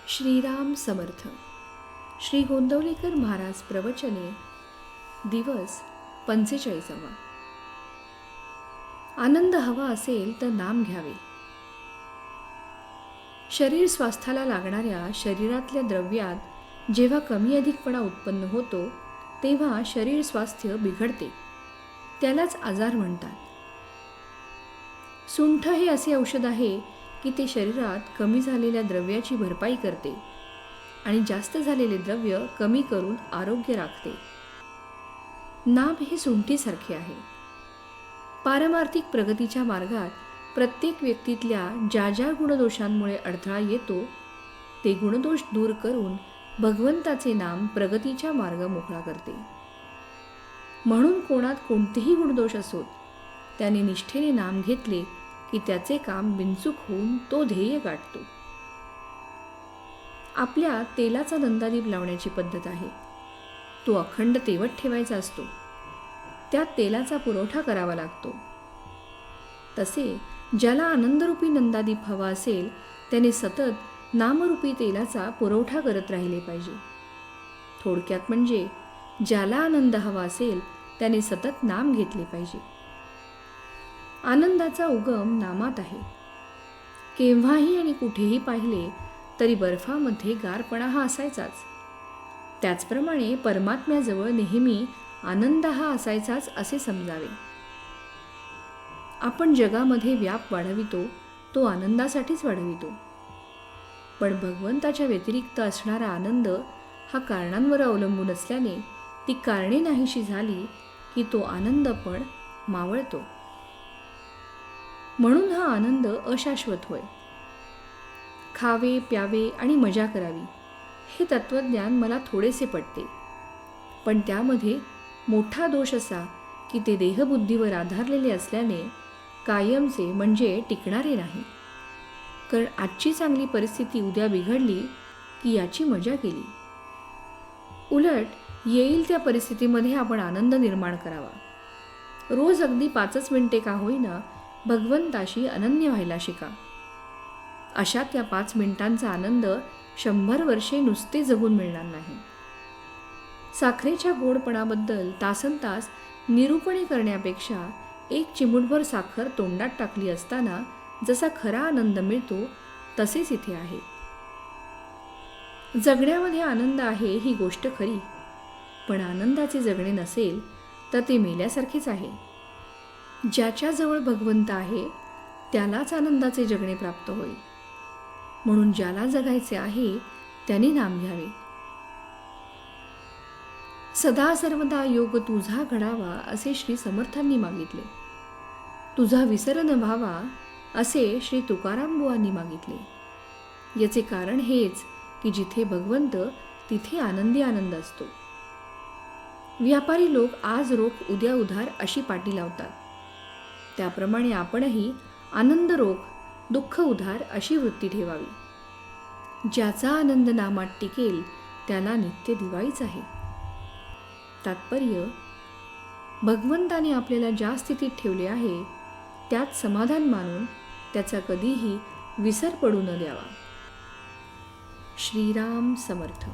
श्रीराम समर्थ. श्री गोंदवलेकर महाराज प्रवचने. दिवस 45. आनंद हवा असेल तर नाम घ्यावे. शरीर स्वास्थ्याला लागणाऱ्या शरीरातल्या द्रव्यात जेव्हा कमी अधिकपणा उत्पन्न होतो तेव्हा शरीर स्वास्थ्य बिघडते. त्यालाच आजार म्हणतात. सुंठ हे असे औषध आहे की ते शरीरात कमी झालेल्या द्रव्याची भरपाई करते आणि जास्त झालेले द्रव्य कमी करून आरोग्य राखते. नाभ हे सुंठीसारखे आहे. पारमार्थिक प्रगतीच्या मार्गात प्रत्येक व्यक्तीतल्या ज्या ज्या गुणदोषांमुळे अडथळा येतो ते गुणदोष दूर करून भगवंताचे नाम प्रगतीचा मार्ग मोकळा करते. म्हणून कोणात कोणतेही गुणदोष असोत त्याने निष्ठेने नाम घेतले की त्याचे काम बिनचूक होऊन तो ध्येय गाठतो. आपल्या तेलाचा नंदादीप लावण्याची पद्धत आहे. तो अखंड तेवत ठेवायचा असतो. त्यात तेलाचा पुरवठा करावा लागतो. तसे ज्याला आनंदरूपी नंदादीप हवा असेल त्याने सतत नामरूपी तेलाचा पुरवठा करत राहिले पाहिजे. थोडक्यात म्हणजे ज्याला आनंद हवा असेल त्याने सतत नाम घेतले पाहिजे. आनंदाचा उगम नामात आहे. केव्हाही आणि कुठेही पाहिले तरी बर्फामध्ये गारपणा हा असायचाच. त्याचप्रमाणे परमात्म्याजवळ नेहमी आनंद हा असायचाच असे समजावे. आपण जगामध्ये व्याप वाढवितो तो आनंदासाठीच वाढवितो. पण भगवंताच्या व्यतिरिक्त असणारा आनंद हा कारणांवर अवलंबून असल्याने ती कारणे नाहीशी झाली की तो आनंद पण मावळतो. म्हणून हा आनंद अशाश्वत होय. खावे प्यावे आणि मजा करावी हे तत्त्वज्ञान मला थोडेसे पटते. पण त्यामध्ये मोठा दोष असा की ते देहबुद्धीवर आधारलेले असल्याने कायमचे म्हणजे टिकणारे नाही. कारण आजची चांगली परिस्थिती उद्या बिघडली की याची मजा केली. उलट येईल त्या परिस्थितीमध्ये आपण आनंद निर्माण करावा. रोज अगदी 5 मिनिटे का होईना भगवंताशी अनन्य व्हायला शिका. अशा त्या 5 मिनिटांचा आनंद 100 वर्षे नुसते जगून मिळणार नाही. साखरेच्या गोडपणाबद्दल तासनतास निरूपणे करण्यापेक्षा एक चिमूटभर साखर तोंडात टाकली असताना जसा खरा आनंद मिळतो तसेच इथे आहे. जगण्यामध्ये आनंद आहे ही गोष्ट खरी, पण आनंदाचे जगणे नसेल तर ते मेल्यासारखेच आहे. ज्याच्याजवळ भगवंत आहे त्यालाच आनंदाचे जगणे प्राप्त होईल. म्हणून ज्याला जगायचे आहे त्याने नाम घ्यावे. सदा सर्वदा योग तुझा घडावा असे श्री समर्थांनी मागितले. तुझा विसर न व्हावा असे श्री तुकाराम बुवांनी मागितले. याचे कारण हेच की जिथे भगवंत तिथे आनंदी आनंद असतो. व्यापारी लोक आज रोख उद्या उधार अशी पाटी लावतात. त्याप्रमाणे आपणही आनंद रोख दुःख उधार अशी वृत्ती ठेवावी. ज्याचा आनंद नामात टिकेल त्याला नित्य दिवाळीच आहे. तात्पर्य भगवंताने आपल्याला ज्या स्थितीत ठेवले आहे त्यात समाधान मानून त्याचा कधीही विसर पडू न द्यावा. श्रीराम समर्थ.